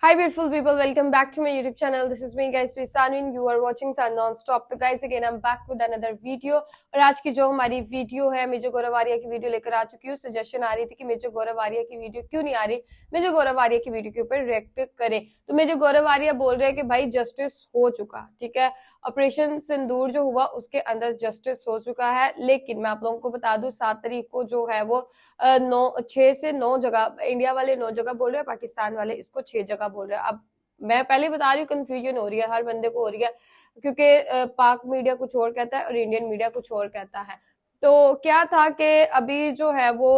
Hi beautiful people, welcome back to my YouTube channel. This is me guys, Sanwin. You are watching Sun Non-Stop. तो guys again I'm back with another video. और आज की जो हमारी video है, major गौरव आर्या की video लेकर आ चुकी हूँ। सजेशन आ रही थी कि मेजर गौरव आर्या की वीडियो क्यों नहीं आ रही, मेजर गौरव आर्या की वीडियो के ऊपर रिएक्ट करें। तो मेजर गौरव आर्या बोल रहे हैं कि भाई जस्टिस हो चुका, ठीक है, ऑपरेशन सिंदूर जो हुआ उसके अंदर जस्टिस हो चुका है। लेकिन मैं आप लोगों को बता दूं 7 तारीख को जो है वो 6 से 9 जगह, इंडिया वाले 9 जगह बोल रहे हैं, पाकिस्तान वाले इसको 6 जगह बोल रहे हैं। अब मैं पहले बता रही हूँ, कंफ्यूजन हो रही है, हर बंदे को हो रही है, क्योंकि पाक मीडिया कुछ और कहता है और इंडियन मीडिया कुछ और कहता है। तो क्या था कि अभी जो है वो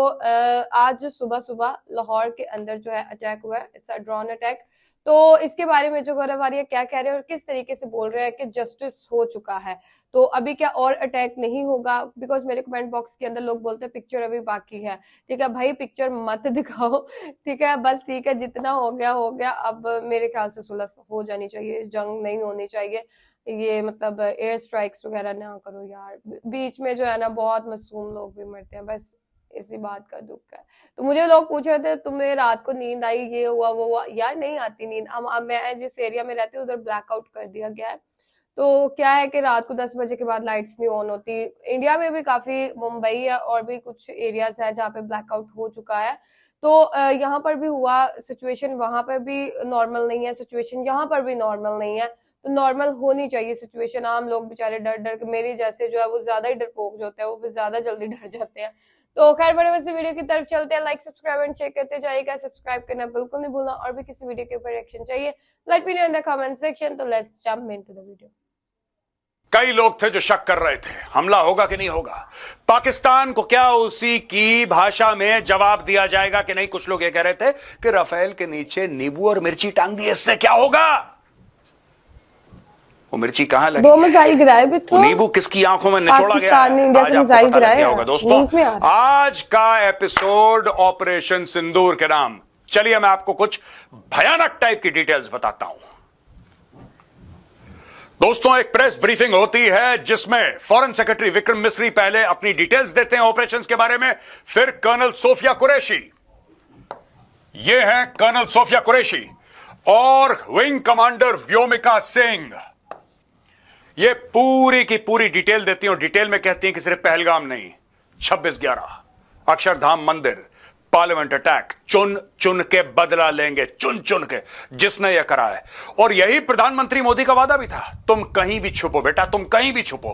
आज सुबह सुबह लाहौर के अंदर जो है अटैक हुआ है, इट्स अ ड्रोन अटैक। तो इसके बारे में जो गौरव आर्या क्या कह रहे हैं और किस तरीके से बोल रहे हैं कि जस्टिस हो चुका है, तो अभी क्या और अटैक नहीं होगा? बिकॉज मेरे कमेंट बॉक्स के अंदर लोग बोलते हैं पिक्चर अभी बाकी है। ठीक है भाई, पिक्चर मत दिखाओ, ठीक है, बस ठीक है, जितना हो गया हो गया। अब मेरे ख्याल से सुलह हो जानी चाहिए, जंग नहीं होनी चाहिए, ये मतलब एयर स्ट्राइक्स वगैरह ना करो यार। बीच में जो है ना बहुत मासूम लोग भी मरते हैं, बस इसी बात का दुख है। तो मुझे लोग पूछ रहे थे तुम्हें रात को नींद आई, ये हुआ वो हुआ, यार नहीं आती नींद। अब मैं जिस एरिया में रहती हूँ उधर ब्लैकआउट कर दिया गया है, तो क्या है कि रात को 10 बजे के बाद लाइट्स नहीं ऑन होती। इंडिया में भी काफी, मुंबई या और भी कुछ एरियाज है जहाँ पे ब्लैकआउट हो चुका है। तो यहाँ पर भी हुआ सिचुएशन, वहां पर भी नॉर्मल नहीं है सिचुएशन, यहाँ पर भी नॉर्मल नहीं है। तो नॉर्मल होनी चाहिए सिचुएशन। आम लोग बेचारे डर डर के, मेरे जैसे जो है वो ज्यादा ही डरपोक जो होते हैं, वो भी ज्यादा जल्दी डर जाते हैं। तो खैर बड़े बड़े वीडियो की तरफ चलते हैं। लाइक सब्सक्राइब एंड चेक करते जाइएगा, सब्सक्राइब करना बिल्कुल नहीं भूलना। और भी किसी वीडियो के ऊपर रिएक्शन चाहिए, let me know in the comment section. तो let's jump into the video. कई लोग थे जो शक कर रहे थे हमला होगा कि नहीं होगा, पाकिस्तान को क्या उसी की भाषा में जवाब दिया जाएगा कि नहीं। कुछ लोग ये कह रहे थे कि राफेल के नीचे नींबू और मिर्ची टांग दी, इससे क्या होगा। वो मिर्ची कहां लगी? 2 मिसाइल गिराए भी तो नींबू किसकी आंखों में निचोड़ा गया? आज आपको पता लग गया होगा दोस्तों। आज का एपिसोड ऑपरेशन सिंदूर के नाम। चलिए मैं आपको कुछ भयानक टाइप की डिटेल्स बताता हूं। दोस्तों, एक प्रेस ब्रीफिंग होती है जिसमें फॉरेन सेक्रेटरी विक्रम मिस्री पहले अपनी डिटेल्स देते हैं ऑपरेशंस के बारे में, फिर कर्नल सोफिया कुरैशी, ये है कर्नल सोफिया कुरैशी, और विंग कमांडर व्योमिका सिंह, ये पूरी की पूरी डिटेल देती हैं। और डिटेल में कहती हैं कि सिर्फ पहलगाम नहीं, 26/11, अक्षरधाम मंदिर, पार्लियामेंट अटैक, चुन चुन के बदला लेंगे, चुन चुन के, जिसने यह करा है। और यही प्रधानमंत्री मोदी का वादा भी था, तुम कहीं भी छुपो बेटा, तुम कहीं भी छुपो,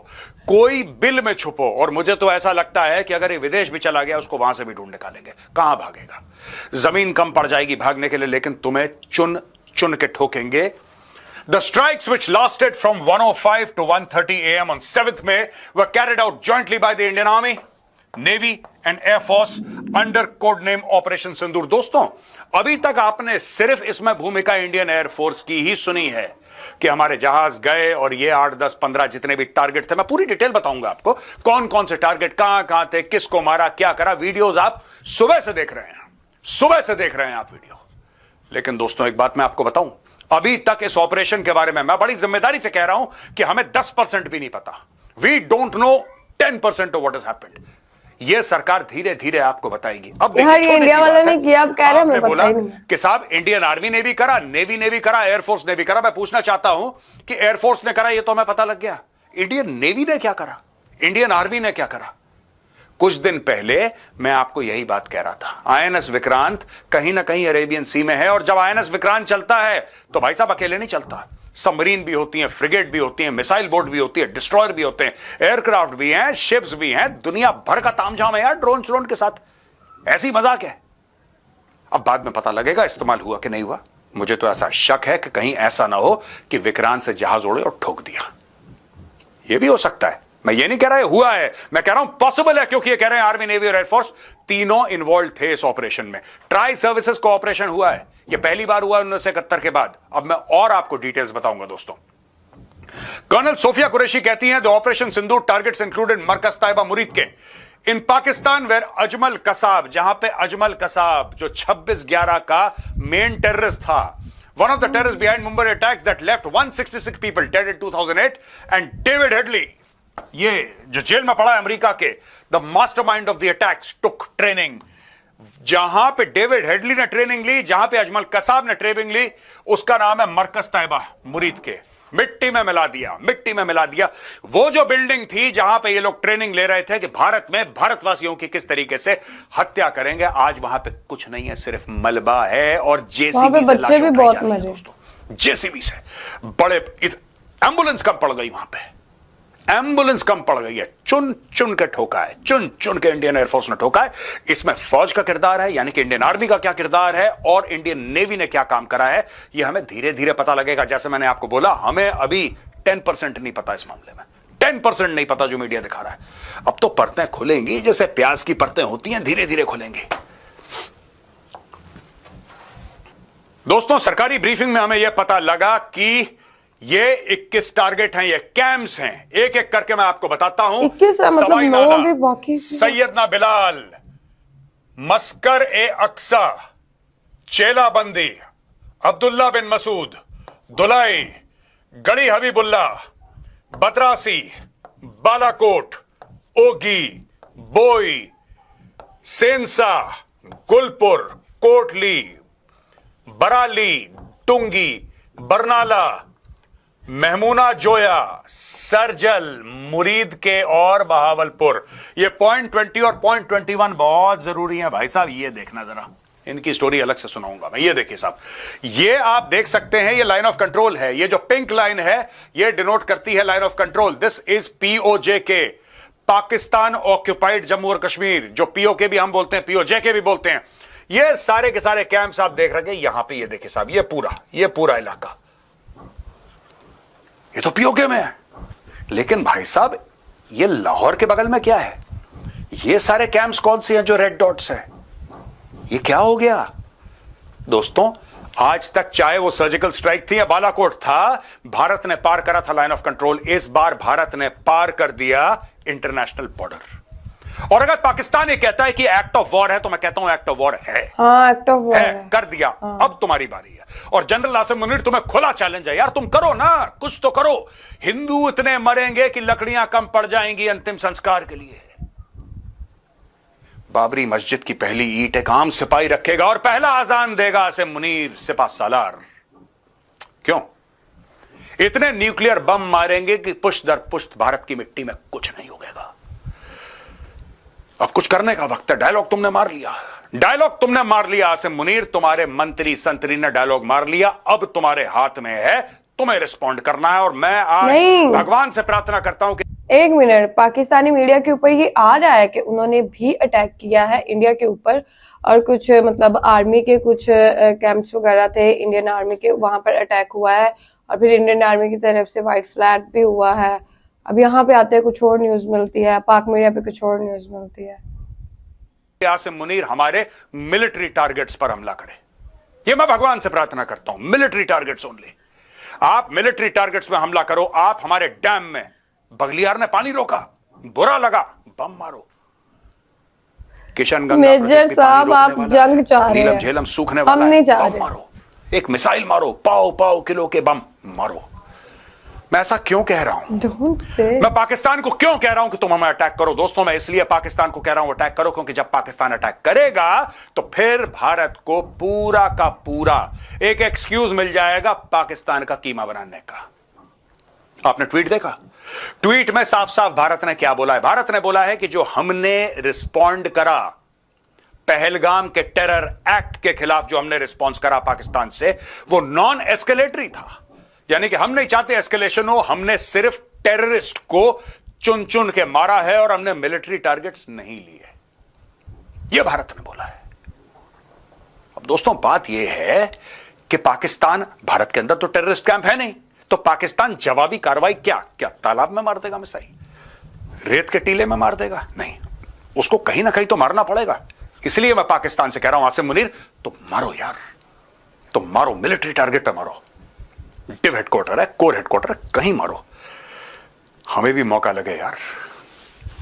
कोई बिल में छुपो। और मुझे तो ऐसा लगता है कि अगर ये विदेश भी चला गया उसको वहां से भी ढूंढ निकालेंगे। कहां भागेगा, जमीन कम पड़ जाएगी भागने के लिए, लेकिन तुम्हें चुन चुन के ठोकेंगे। The strikes, which lasted from 1:05 to 1:30 a.m. on 7th May, were carried out jointly by the Indian Army, Navy and Air Force under code name Operation Sindoor। दोस्तों, अभी तक आपने सिर्फ इसमें भूमिका इंडियन एयर फोर्स की ही सुनी है कि हमारे जहाज गए और ये 8, 10, 15 जितने भी टारगेट थे, मैं पूरी डिटेल बताऊंगा आपको, कौन कौन से टारगेट कहां कहां थे, किसको मारा, क्या करा। वीडियोस आप सुबह से देख रहे हैं, सुबह से देख रहे हैं आप वीडियो। लेकिन दोस्तों, एक बात मैं आपको बताऊं, अभी तक इस ऑपरेशन के बारे में मैं बड़ी जिम्मेदारी से कह रहा हूं कि हमें 10% भी नहीं पता। We don't know 10% of what has happened. ये सरकार धीरे धीरे आपको बताएगी। अब देखिए, इंडिया वालों ने किया, अब कह रहे हैं बोला कि साहब इंडियन आर्मी ने भी करा, नेवी ने भी करा, एयरफोर्स ने भी करा। मैं पूछना चाहता हूं कि एयरफोर्स ने करा, ये तो हमें पता लग गया, इंडियन नेवी ने क्या करा, इंडियन आर्मी ने क्या करा। कुछ दिन पहले मैं आपको यही बात कह रहा था, आईएनएस विक्रांत कहीं ना कहीं अरेबियन सी में है। और जब आईएनएस विक्रांत चलता है तो भाई साहब अकेले नहीं चलता, सबमरीन भी होती हैं, फ्रिगेट भी होती हैं, मिसाइल बोट भी होती है, डिस्ट्रॉयर भी होते हैं, एयरक्राफ्ट भी हैं, शिप्स भी हैं, दुनिया भर का तामझाम है यार ड्रोन श्रोन के साथ। ऐसी मजाक है। अब बाद में पता लगेगा इस्तेमाल हुआ कि नहीं हुआ। मुझे तो ऐसा शक है कि कहीं ऐसा ना हो कि विक्रांत से जहाज उड़े और ठोक दिया। यह भी हो सकता है, मैं ये नहीं कह रहा है हुआ है, मैं कह रहा हूं पॉसिबल है, क्योंकि ये कह रहे हैं आर्मी, नेवी और एयरफोर्स तीनों इन्वॉल्व थे इस ऑपरेशन में। ट्राई सर्विसेज को ऑपरेशन हुआ है, ये पहली बार हुआ 1971 के बाद। अब मैं और आपको डिटेल्स बताऊंगा दोस्तों। कर्नल सोफिया कुरैशी कहती हैं, the operation Sindoor targets included Markaz Taiba Muridke in Pakistan, where Ajmal Kasab, जहां पे अजमल कसाब जो 26/11 का मेन टेररिस्ट था, one of the terrorists behind Mumbai attacks that left 166 people dead in 2008, and David Headley, ये जो जेल में पड़ा है अमेरिका के, the mastermind of the attacks, took training जहां पे डेविड हेडली ने ट्रेनिंग ली, जहां पे अजमल कसाब ने ट्रेनिंग ली, उसका नाम है मरकज तैयबा मुरीद के। मिट्टी में मिला दिया, मिट्टी में मिला दिया। वो जो बिल्डिंग थी जहां पे ये लोग ट्रेनिंग ले रहे थे कि भारत में भारतवासियों की किस तरीके से हत्या करेंगे, आज वहां पे कुछ नहीं है, सिर्फ मलबा है और जेसीबी से बच्चे भी बहुत मरे दोस्तों, जेसीबी से। बड़े एम्बुलेंस कम पड़ गई वहां पे, एम्बुलेंस कम पड़ गई है, चुन चुन के ठोका है, चुन चुन के इंडियन एयरफोर्स ने ठोका है। इसमें फौज का किरदार है, यानी कि इंडियन आर्मी का क्या किरदार है और इंडियन नेवी ने क्या काम करा है, यह हमें धीरे धीरे पता लगेगा। जैसे मैंने आपको बोला, हमें अभी 10% नहीं पता इस मामले में, 10% नहीं पता जो मीडिया दिखा रहा है। अब तो परतें खुलेंगी, जैसे प्याज की परतें होती हैं, धीरे धीरे खुलेंगी। दोस्तों, सरकारी ब्रीफिंग में हमें यह पता लगा कि ये 21 टारगेट हैं, ये कैंप्स हैं। एक एक करके मैं आपको बताता हूं। 21 मतलब 9 भी बाकी। सैयदना बिलाल, मस्कर ए अक्सा, चेलाबंदी, अब्दुल्ला बिन मसूद, दुलाई, गड़ी हबीबुल्ला, बदरासी, बालाकोट, ओगी, बोई, सेंसा, गुलपुर, कोटली, बराली, टुंगी, बरनाला, महमूना जोया, सरजल, मुरीद के और बहावलपुर। ये पॉइंट 20 और पॉइंट 21 बहुत जरूरी है भाई साहब, ये देखना जरा, इनकी स्टोरी अलग से सुनाऊंगा मैं। ये देखिए साहब, ये आप देख सकते हैं, ये लाइन ऑफ कंट्रोल है। ये जो पिंक लाइन है, ये डिनोट करती है line of control. This is POJK, Pakistan occupied Jammu और कश्मीर, जो POK भी हम बोलते हैं, POJK भी बोलते हैं। ये सारे के सारे कैंप्स आप देख रहे हैं यहां पे। ये देखिए साहब, ये पूरा इलाका, ये तो POK में है। लेकिन भाई साहब, ये लाहौर के बगल में क्या है? ये सारे कैंप्स कौन से हैं जो रेड डॉट्स हैं? ये क्या हो गया दोस्तों? आज तक चाहे वो सर्जिकल स्ट्राइक थी या बालाकोट था, भारत ने पार करा था लाइन ऑफ कंट्रोल। इस बार भारत ने पार कर दिया इंटरनेशनल बॉर्डर। और अगर पाकिस्तान ये कहता है कि एक्ट ऑफ वॉर है, तो मैं कहता हूं एक्ट ऑफ वॉर है। हाँ, एक्ट ऑफ वॉर है। कर दिया। अब तुम्हारी बारी है। और जनरल आसिम मुनीर, तुम्हें खुला चैलेंज है यार, तुम करो ना, कुछ तो करो। हिंदू इतने मरेंगे कि लकड़ियां कम पड़ जाएंगी अंतिम संस्कार के लिए। बाबरी मस्जिद की पहली ईंट एक आम सिपाही रखेगा और पहला अजान देगा आसिम मुनीर सिपा सालार। क्यों? इतने न्यूक्लियर बम मारेंगे कि पुष्ट दर पुष्ट भारत की मिट्टी में कुछ नहीं उगेगा। अब कुछ करने का वक्त है। डायलॉग तुमने मार लिया, डायलॉग तुमने मार लिया आसिम मुनीर, तुम्हारे मंत्री संतरी ने डायलॉग मार लिया। अब तुम्हारे हाथ में है, तुम्हें रिस्पॉन्ड करना है। और मैं आज भगवान से प्रार्थना करता हूं कि एक मिनट, पाकिस्तानी मीडिया के ऊपर ये आ रहा है कि उन्होंने भी अटैक किया है इंडिया के ऊपर, और कुछ मतलब आर्मी के कुछ कैंप्स वगैरह थे इंडियन आर्मी के, वहां पर अटैक हुआ है। और फिर इंडियन आर्मी की तरफ से व्हाइट फ्लैग भी हुआ है। अब यहाँ पे आते हैं कुछ और न्यूज मिलती है, पाक मीडिया पे कुछ और न्यूज मिलती है। आसिम मुनीर हमारे मिलिट्री टारगेट्स पर हमला करे, ये मैं भगवान से प्रार्थना करता हूं। Military targets only. आप मिलिट्री टारगेट्स में हमला करो। आप हमारे डैम में, बगलियार ने पानी रोका, बुरा लगा, बम मारो। किशनगंगा मेजर साहब, आप जंग चाह रहे हैं, नीलम झेलम सूखने वाला हम नहीं चाह रहे। मारो, एक मिसाइल मारो, पाओ पाओ किलो के बम मारो। मैं ऐसा क्यों कह रहा हूं? Don't say। मैं पाकिस्तान को क्यों कह रहा हूं कि तुम हमें अटैक करो? दोस्तों, मैं इसलिए पाकिस्तान को कह रहा हूं अटैक करो, क्योंकि जब पाकिस्तान अटैक करेगा तो फिर भारत को पूरा का पूरा एक एक्सक्यूज मिल जाएगा पाकिस्तान का कीमा बनाने का। आपने ट्वीट देखा? ट्वीट में साफ साफ भारत ने क्या बोला है? भारत ने बोला है कि जो हमने रिस्पॉन्ड करा पहलगाम के टेरर एक्ट के खिलाफ, जो हमने रिस्पॉन्स करा पाकिस्तान से, वो नॉन एस्केलेटरी था। यानी कि हम नहीं चाहते एस्केलेशन हो, हमने सिर्फ टेररिस्ट को चुन चुन के मारा है और हमने मिलिट्री टारगेट्स नहीं लिए। यह भारत ने बोला है। अब दोस्तों, बात यह है कि पाकिस्तान, भारत के अंदर तो टेररिस्ट कैंप है नहीं, तो पाकिस्तान जवाबी कार्रवाई क्या तालाब में मार देगा मिसाइल, रेत के टीले में मार देगा? नहीं, उसको कहीं ना कहीं तो मारना पड़ेगा। इसलिए मैं पाकिस्तान से कह रहा हूं, आसिम मुनीर, तुम मारो यार, तुम मारो, मिलिट्री टारगेट पे मारो। डिव हेडक्वार्टर है, कोर हेडक्वार्टर है, कहीं मारो, हमें भी मौका लगे यार।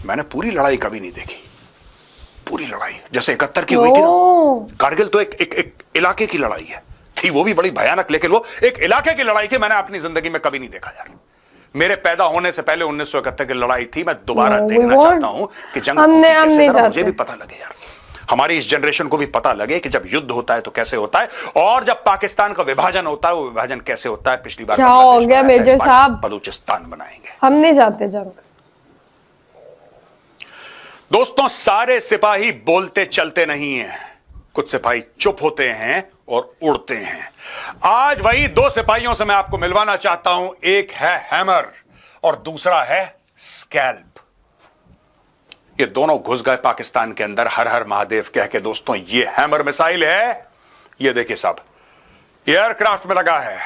मैंने पूरी लड़ाई कभी नहीं देखी, पूरी लड़ाई जैसे 71 की हुई थी ना, कारगिल तो एक इलाके की लड़ाई है, थी वो भी बड़ी भयानक, लेकिन वो एक इलाके की लड़ाई थी। मैंने अपनी जिंदगी में कभी नहीं देखा यार। मेरे पैदा होने से पहले 1971 की लड़ाई थी। मैं दोबारा देखना चाहता हूं कि जंग हम नहीं मुझे भी पता लगे यार। हमारी इस जनरेशन को भी पता लगे कि जब युद्ध होता है तो कैसे होता है, और जब पाकिस्तान का विभाजन होता है वो विभाजन कैसे होता है। पिछली बार क्या हो गया मेजर साहब, बलूचिस्तान बनाएंगे। हम नहीं जाते जंग। दोस्तों, सारे सिपाही बोलते चलते नहीं हैं, कुछ सिपाही चुप होते हैं और उड़ते हैं। आज वही दो सिपाहियों से मैं आपको मिलवाना चाहता हूं। एक है हैमर और दूसरा है स्कैल्प। ये दोनों घुस गए पाकिस्तान के अंदर हर हर महादेव कह के। दोस्तों, ये हैमर मिसाइल है, ये देखिए साहब, एयरक्राफ्ट में लगा है।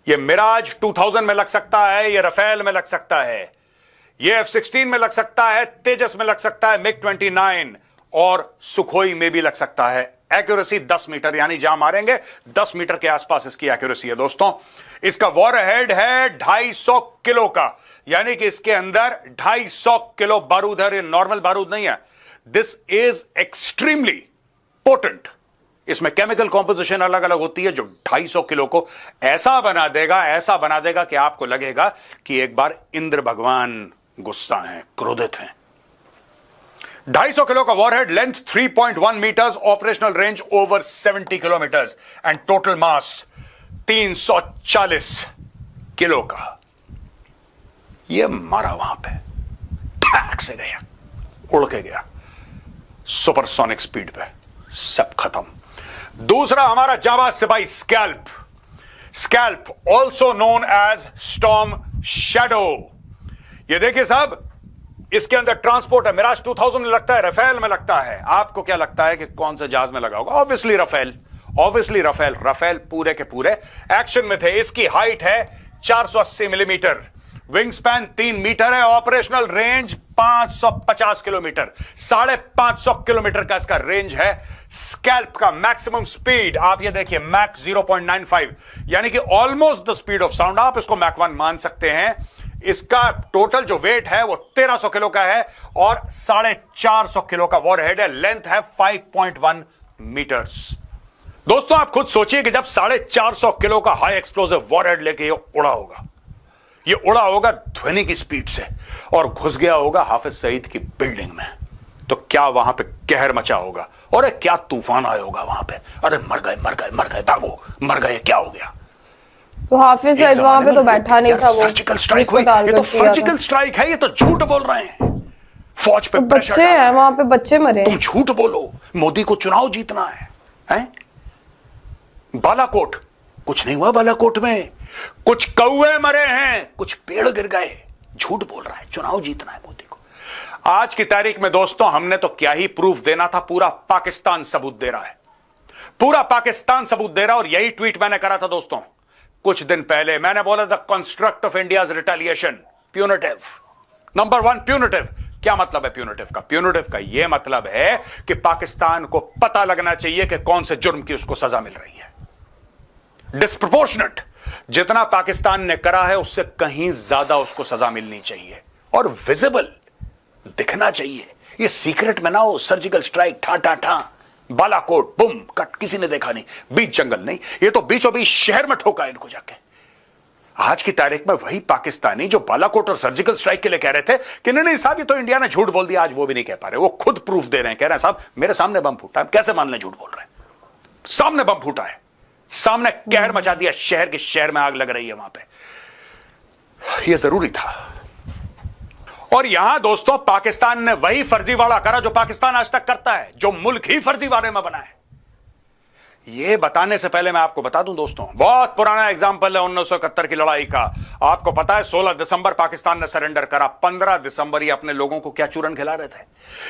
ये मिराज 2000 में लग सकता है, ये रफेल में लग सकता है, ये F-16 में लग सकता है, तेजस में लग सकता है, मिग 29 और सुखोई में भी लग सकता है। एक्यूरेसी 10 मीटर, यानी जहां मारेंगे 10 मीटर के आसपास इसकी एक्यूरेसी है। दोस्तों, इसका वॉरहेड है 250 किलो का, यानी कि इसके अंदर 250 किलो बारूद है। ये नॉर्मल बारूद नहीं है, दिस इज एक्सट्रीमली पोटेंट। इसमें केमिकल कॉम्पोजिशन अलग अलग होती है जो 250 किलो को ऐसा बना देगा कि आपको लगेगा कि एक बार इंद्र भगवान गुस्सा हैं, क्रोधित हैं। 250 किलो का warhead, length 3.1 metres, operational range over 70 kilometres and total mass 340 kilo का। ये मारा वहां पे, ठैक से गया, उड़ के गया सुपरसोनिक स्पीड पे, सब खत्म। दूसरा हमारा जाबाज सिपाही Scalp also known as Storm Shadow. ये देखिए साहब, इसके अंदर ट्रांसपोर्ट है। मिराज 2000 में लगता है, रफेल में लगता है। आपको क्या लगता है कि कौन से जहाज में लगा होगा? Obviously Rafale. रफेल पूरे के पूरे एक्शन में थे। इसकी हाइट है 480 मिलीमीटर, विंग स्पैन 3 मीटर है, ऑपरेशनल रेंज 550 किलोमीटर, 550 किलोमीटर का इसका रेंज है। स्कैल्प का मैक्सिमम स्पीड आप ये देखिए, मैक 0.95, यानी कि almost the speed of sound. आप इसको मैक 1 मान सकते हैं। इसका टोटल जो वेट है वो 1300 किलो का है और 450 किलो का वॉरहेड है। लेंथ है 5.1 मीटर्स। दोस्तों, आप खुद सोचिए कि जब 450 किलो का हाई एक्सप्लोसिव वॉरहेड लेके ये उड़ा होगा ध्वनि की स्पीड से और घुस गया होगा हाफिज सईद की बिल्डिंग में, तो क्या वहां पे कहर मचा होगा और क्या तूफान आया होगा वहां पे। अरे मर गए, भागो, मर गए, क्या हो गया? तो हाफिज सईद वहां पे तो बैठा नहीं था, वो सर्जिकल स्ट्राइक हुई। ये तो सर्जिकल स्ट्राइक है, ये तो झूठ बोल रहे हैं। फौज पे बच्चे हैं वहां पे, बच्चे मरे। तुम झूठ बोलो, मोदी को चुनाव जीतना है? बालाकोट, कुछ नहीं हुआ बालाकोट में, कुछ कौवे मरे हैं, कुछ पेड़ गिर गए। झूठ बोल रहा है, चुनाव जीतना है मोदी को। आज की तारीख में दोस्तों, हमने तो क्या ही प्रूफ देना था, पूरा पाकिस्तान सबूत दे रहा है, पूरा पाकिस्तान सबूत दे रहा है। और यही ट्वीट मैंने करा था दोस्तों कुछ दिन पहले। मैंने बोला the construct of India's retaliation punitive. Number 1 punitive. क्या मतलब है प्यूनिटिव का? प्यूनिटिव का यह मतलब है कि पाकिस्तान को पता लगना चाहिए कि कौन से जुर्म की उसको सजा मिल रही है। डिस्प्रपोर्शनेट, जितना पाकिस्तान ने करा है उससे कहीं ज्यादा उसको सजा मिलनी चाहिए और विजिबल दिखना चाहिए। ये सीक्रेट में ना हो, सर्जिकल स्ट्राइक ठा बालाकोट बुम कट, किसी ने देखा नहीं, बीच जंगल नहीं, ये तो बीचों बीच शहर में ठोका इनको जाके। आज की तारीख में वही पाकिस्तानी जो बालाकोट और सर्जिकल स्ट्राइक के लिए कह रहे थे कि नहीं साहब ये तो इंडिया ने झूठ बोल दिया, आज वो भी नहीं कह पा रहे, वो खुद प्रूफ दे रहे हैं, कह रहे हैं साहब मेरे सामने बम फूटा है, कैसे मान लें झूठ बोल रहे हैं? सामने बम फूटा है, सामने कहर मचा दिया, शहर में आग लग रही है वहां पे। यह जरूरी था। और यहां दोस्तों पाकिस्तान ने वही फर्जीवाड़ा करा जो पाकिस्तान आज तक करता है, जो मुल्क ही फर्जीवाड़े में बना है। यह बताने से पहले मैं आपको बता दूं दोस्तों, बहुत पुराना एग्जाम्पल है 1971 की लड़ाई का। आपको पता है 16 दिसंबर पाकिस्तान ने सरेंडर करा। 15 दिसंबर ये अपने लोगों को क्या चूरन खिला रहे थे?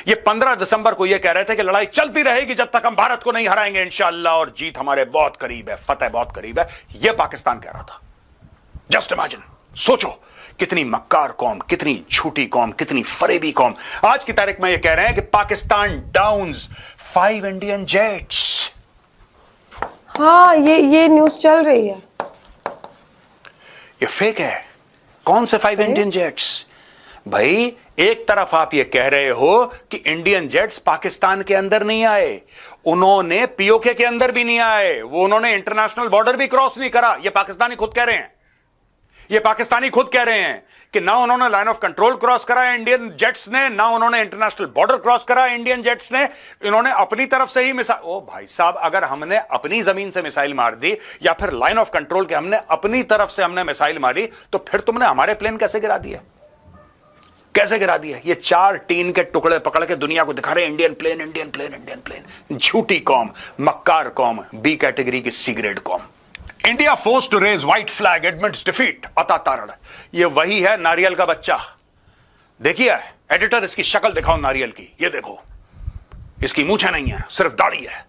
ये 15 दिसंबर को ये कह रहे थे कि लड़ाई चलती रहेगी जब तक हम भारत को नहीं हराएंगे इंशाअल्लाह, और जीत हमारे बहुत करीब है, फतेह बहुत करीब है। यह पाकिस्तान कह रहा था। जस्ट इमेजिन, सोचो कितनी मक्कार कौम, कितनी झूठी कौम, कितनी फरेबी कौम। आज की तारीख में यह कह रहे हैं कि पाकिस्तान डाउन्स 5 इंडियन जेट्स। हाँ, ये न्यूज चल रही है। ये फेक है। कौन से 5 इंडियन जेट्स? भाई एक तरफ आप ये कह रहे हो कि इंडियन जेट्स पाकिस्तान के अंदर नहीं आए, उन्होंने पीओके के अंदर भी नहीं आए, वो उन्होंने इंटरनेशनल बॉर्डर भी क्रॉस नहीं करा, ये पाकिस्तानी खुद कह रहे हैं। ये पाकिस्तानी खुद कह रहे हैं कि ना उन्होंने लाइन ऑफ कंट्रोल क्रॉस करा है इंडियन जेट्स ने, ना उन्होंने इंटरनेशनल बॉर्डर क्रॉस करा है इंडियन जेट्स ने। इन्होंने अपनी तरफ से ही मिसाइल, ओ भाई साहब, अगर हमने अपनी जमीन से मिसाइल मार दी या फिर लाइन ऑफ कंट्रोल के हमने अपनी तरफ से हमने मिसाइल मारी, तो फिर तुमने हमारे प्लेन कैसे गिरा दिया? कैसे गिरा दिया? ये 4 टीन के टुकड़े पकड़ के दुनिया को दिखा रहे Indian plane, Indian plane, Indian plane. झूठी कौम, मक्कार कौम, बी कैटेगरी की सी ग्रेड कौम। India force to raise white flag admits defeat, अता तारण। ये वही है नारियल का बच्चा। देखिए एडिटर, इसकी शक्ल दिखाओ नारियल की। ये देखो, इसकी मूछें नहीं है, सिर्फ दाढ़ी है,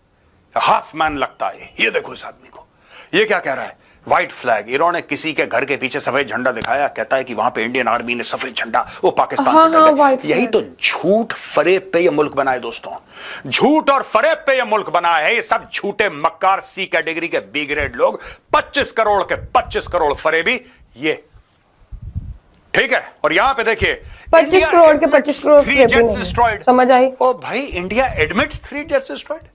हाफ मैन लगता है। ये देखो इस आदमी को, ये क्या कह रहा है? White flag. इन्होंने किसी के घर के पीछे सफेद झंडा दिखाया, कहता है कि वहां पे इंडियन आर्मी ने सफेद झंडा, वो पाकिस्तान से डर गए। यही तो झूठ फरेब पे ये मुल्क बना है दोस्तों, झूठ और फरेब पे ये मुल्क बना है। ये सब झूठे मक्कार सी कैटेगरी के बी ग्रेड लोग, 25 करोड़ के 25 करोड़ फरेबी ये, ठीक है। और यहां पे देखिए 25 करोड़ के 25 करोड़ फरेबी नहीं, समझ आई? ओ भाई, इंडिया एडमिट्स 3 जेट्स डिस्ट्रॉयड।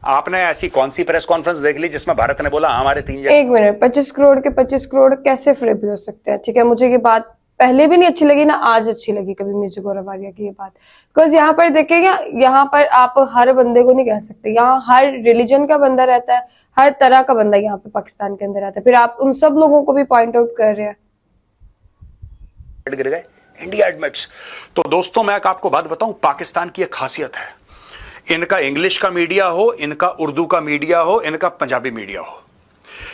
आपने ऐसी कौन सी प्रेस कॉन्फ्रेंस देख ली जिसमें भारत ने बोला हमारे 3 जेट? एक मिनट, 25 करोड़ के 25 करोड़ कैसे फरेबी हो सकते हैं? ठीक है, मुझे ये बात पहले भी नहीं अच्छी लगी, ना आज अच्छी लगी कभी मुझे गोरावारिया की ये बात। बिकॉज यहाँ पर देखिएगा, यहाँ पर आप हर बंदे को नहीं कह सकते, यहाँ हर रिलीजन का बंदा रहता है, हर तरह का बंदा यहाँ पे पाकिस्तान के अंदर रहता है, फिर आप उन सब लोगों को भी पॉइंट आउट कर रहे हैं। गिर गए, इंडिया एडमिट्स। तो दोस्तों मैं आपको बात बताऊं, पाकिस्तान की एक खासियत है, इनका इंग्लिश का मीडिया हो, इनका उर्दू का मीडिया हो, इनका पंजाबी मीडिया हो,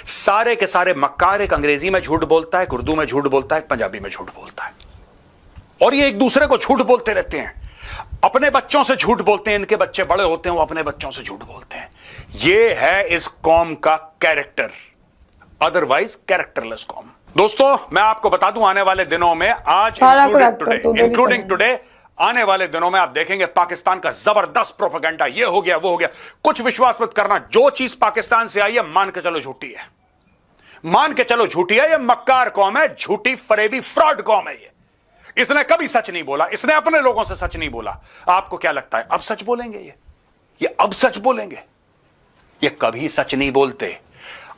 सारे के सारे मक्कार, एक अंग्रेजी में झूठ बोलता है, एक उर्दू में झूठ बोलता है, एक पंजाबी में झूठ बोलता है, और ये एक दूसरे को झूठ बोलते रहते हैं। अपने बच्चों से झूठ बोलते हैं, इनके बच्चे बड़े होते हैं वो अपने बच्चों से झूठ बोलते हैं। ये है इस कौम का कैरेक्टर, अदरवाइज कैरेक्टरलेस कौम। दोस्तों मैं आपको बता दूं, आने वाले दिनों में, आज इंक्लूडिंग टुडे, आने वाले दिनों में आप देखेंगे पाकिस्तान का जबरदस्त प्रोपेगेंडा, ये हो गया वो हो गया। कुछ विश्वास मत करना, जो चीज पाकिस्तान से आई है मान के चलो झूठी है, मान के चलो झूठी है। ये मक्कार कौम है, झूठी फरेबी फ्रॉड कौम है ये। इसने कभी सच नहीं बोला, इसने अपने लोगों से सच नहीं बोला। आपको क्या लगता है अब सच बोलेंगे ये अब सच बोलेंगे? ये कभी सच नहीं बोलते।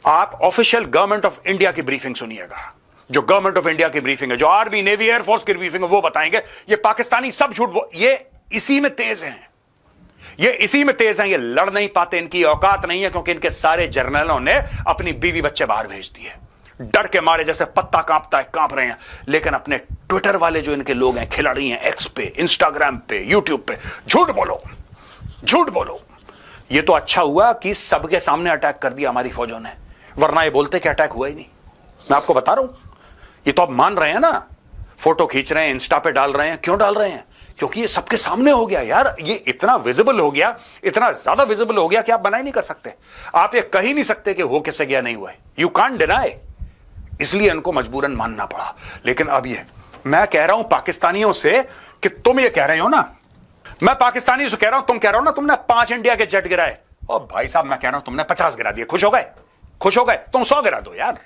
आप ऑफिशियल गवर्नमेंट ऑफ इंडिया की ब्रीफिंग सुनिएगा, जो गवर्नमेंट ऑफ इंडिया की ब्रीफिंग है, जो आर्मी नेवी एयरफोर्स की ब्रीफिंग है, वो बताएंगे ये पाकिस्तानी सब झूठ ये इसी में तेज हैं, ये इसी में तेज हैं। ये लड़ नहीं पाते, इनकी औकात नहीं है, क्योंकि इनके सारे जर्नलों ने अपनी बीवी बच्चे बाहर भेज दिए, डर के मारे, जैसे पत्ता कांपता है कांप रहे हैं। लेकिन अपने ट्विटर वाले जो इनके लोग हैं, खिलाड़ी हैं, एक्स पे, इंस्टाग्राम पे, यूट्यूब पे, झूठ बोलो झूठ बोलो। ये तो अच्छा हुआ कि सबके सामने अटैक कर दिया हमारी फौजों ने, वरना ये बोलते कि अटैक हुआ ही नहीं। मैं आपको बता रहा हूं, ये तो आप मान रहे हैं ना, फोटो खींच रहे हैं, इंस्टा पे डाल रहे हैं। क्यों डाल रहे हैं? क्योंकि ये सबके सामने हो गया यार, ये इतना विजिबल हो गया, इतना ज्यादा विजिबल हो गया कि आप बना ही नहीं कर सकते। आप ये कह ही नहीं सकते कि हो कैसे गया, नहीं हुआ है। यू कांट डिनाई, इसलिए इनको मजबूरन मानना पड़ा। लेकिन अब ये मैं कह रहा हूं पाकिस्तानियों से कि तुम ये कह रहे हो ना, मैं पाकिस्तानियों से कह रहा हूं, तुम कह रहे हो ना तुमने 5 इंडिया के जेट गिराए, और भाई साहब मैं कह रहा हूं तुमने 50 गिरा दिए। खुश हो गए? खुश हो गए? तुम 100 गिरा दो यार,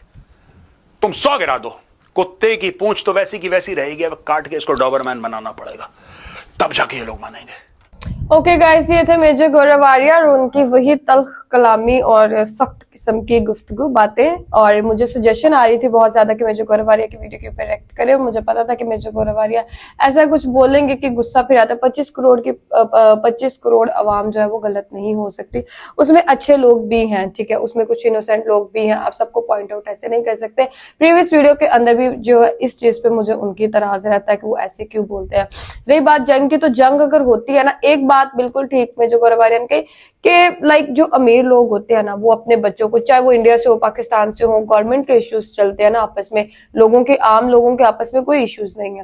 तुम 100 गिरा दो। कुत्ते की पूंछ तो वैसी की वैसी रहेगी, अब काट के इसको डॉबरमैन बनाना पड़ेगा, तब जाके ये लोग मानेंगे। ओके गाइस, ये थे मेजर गोरावारिया और उनकी वही तल्ख कलामी और सख्त किस्म की गुफ्तगू बातें। और मुझे सजेशन आ रही थी बहुत ज्यादा कि मेजर गोरावारिया की वीडियो के ऊपर रिएक्ट करें। मुझे पता था कि मेजर गोरावारिया ऐसा कुछ बोलेंगे कि गुस्सा फिर आता है। 25 करोड़ अवाम जो है वो गलत नहीं हो सकती, उसमें अच्छे लोग भी हैं, ठीक है, उसमें कुछ इनोसेंट लोग भी हैं। आप सबको पॉइंट आउट ऐसे नहीं कर सकते। प्रीवियस वीडियो के अंदर भी जो है इस चीज पे मुझे उनकी तराज रहता है कि वो ऐसे क्यों बोलते हैं। रही बात जंग की, तो जंग अगर होती है ना, एक बात बिल्कुल ठीक में जो गोरावारियन के लाइक जो अमीर लोग होते हैं ना, वो अपने बच्चों को, चाहे वो इंडिया से हो पाकिस्तान से हो, गवर्नमेंट के इश्यूज चलते हैं ना आपस में, आम लोगों के आपस में कोई इश्यूज नहीं है,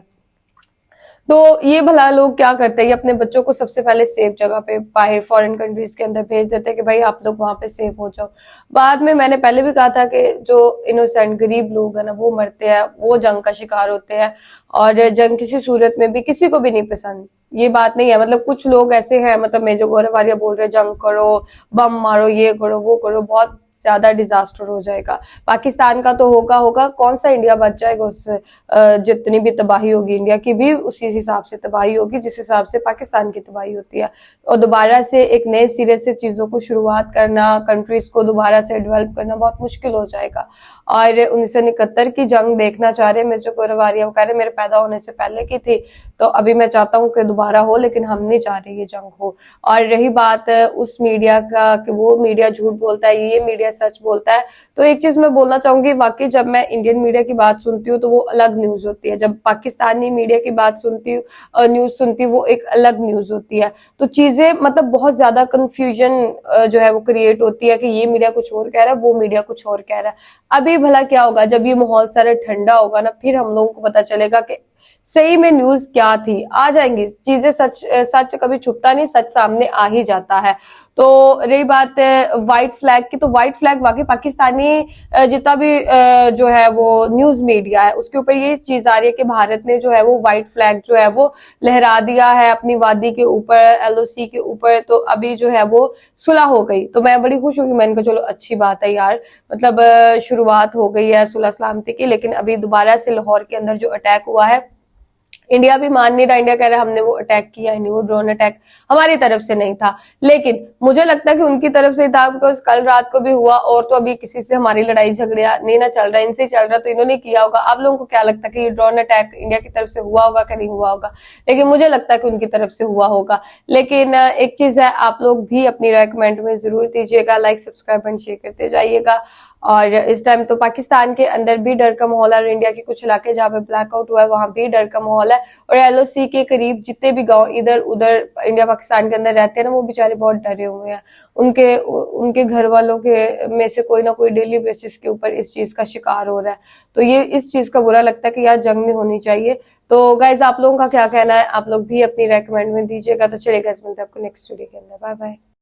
तो ये भला लोग क्या करते हैं, ये अपने बच्चों को सबसे पहले सेफ जगह पे बाहर फॉरेन कंट्रीज के अंदर भेज देते हैं कि भाई आप लोग वहां पे सेफ हो जाओ। बाद में मैंने पहले भी कहा था कि जो इनोसेंट गरीब लोग है ना, वो मरते हैं, वो जंग का शिकार होते हैं, और जंग किसी सूरत में भी किसी को भी नहीं पसंद। ये बात नहीं है, मतलब कुछ लोग ऐसे हैं, मतलब मेजर गोरावारिया बोल रहे जंग करो, बम मारो, ये करो, वो करो, बहुत ज्यादा डिजास्टर हो जाएगा। पाकिस्तान का तो होगा, कौन सा इंडिया बच जाएगा उससे? जितनी भी तबाही होगी इंडिया की भी उसी हिसाब से तबाही होगी जिस हिसाब से पाकिस्तान की तबाही होती है। और दोबारा से एक नए सिरे से चीजों को शुरुआत करना, कंट्रीज को दोबारा से डेवलप करना बहुत मुश्किल हो जाएगा। और 1971 की जंग देखना चाह रहे मिर्जा गोरवारिया, कह रहे मेरे पैदा होने से पहले की थी, तो अभी मैं चाहता हूँ कि दोबारा हो, लेकिन हम नहीं चाह रहे ये जंग हो। और रही बात उस मीडिया का कि वो मीडिया झूठ बोलता है, ये मीडिया सच बोलता है, तो एक चीज मैं बोलना चाहूंगी, वाकई जब मैं इंडियन मीडिया की बात सुनती हूँ तो वो अलग न्यूज होती है, जब पाकिस्तानी मीडिया की बात सुनती हूँ, न्यूज सुनती हूँ, वो एक अलग न्यूज होती है। तो चीजें मतलब बहुत ज्यादा कंफ्यूजन जो है वो क्रिएट होती है कि ये मीडिया कुछ और कह रहा है, वो मीडिया कुछ और कह रहा है। अभी भला क्या होगा जब ये माहौल सारा ठंडा होगा ना, फिर हम लोगों को पता चलेगा कि सही में न्यूज क्या थी। आ जाएंगी चीजें, सच कभी छुपता नहीं, सच सामने आ ही जाता है। तो रही बात व्हाइट फ्लैग की, तो व्हाइट फ्लैग वाकई पाकिस्तानी जितना भी जो है वो न्यूज मीडिया है उसके ऊपर ये चीज आ रही है कि भारत ने जो है वो व्हाइट फ्लैग जो है वो लहरा दिया है अपनी वादी के ऊपर, LOC के ऊपर। तो अभी जो है वो सुलह हो गई, तो मैं बड़ी खुश हुई, मैंने कहा चलो अच्छी बात है यार, मतलब शुरुआत हो गई है सुलह सलामती की। लेकिन अभी दोबारा से लाहौर के अंदर जो अटैक हुआ है, इंडिया भी मान नहीं रहा, इंडिया कह रहा है हमने वो अटैक किया ही नहीं, वो ड्रोन अटैक हमारी तरफ से नहीं था। लेकिन मुझे लगता है कि उनकी तरफ से था, बिकॉज कल रात को भी हुआ और तो अभी किसी से हमारी लड़ाई झगड़ा नहीं ना चल रहा, इनसे चल रहा, तो इन्होंने किया होगा। आप लोगों को क्या लगता है कि ये ड्रोन अटैक इंडिया की तरफ से हुआ होगा कि नहीं हुआ होगा? लेकिन मुझे लगता है कि उनकी तरफ से हुआ होगा। लेकिन एक चीज है, आप लोग भी अपनी राय कमेंट में जरूर दीजिएगा, लाइक सब्सक्राइब एंड शेयर करते जाइएगा। और इस टाइम तो पाकिस्तान के अंदर भी डर का माहौल है, और इंडिया के कुछ इलाके जहाँ पे ब्लैकआउट हुआ है वहां भी डर का माहौल है। और LOC के करीब जितने भी गांव इधर उधर इंडिया पाकिस्तान के अंदर रहते हैं ना, वो बेचारे बहुत डरे हुए हैं। उनके घर वालों के में से कोई ना कोई डेली बेसिस के ऊपर इस चीज का शिकार हो रहा है। तो ये इस चीज का बुरा लगता है कि यार जंग नहीं होनी चाहिए। तो गाइज आप लोगों का क्या कहना है? आप लोग भी अपनी रेकमेंड में दीजिएगा। तो चलिए गाइज, मिलते हैं आपको नेक्स्ट वीडियो के अंदर। Bye bye.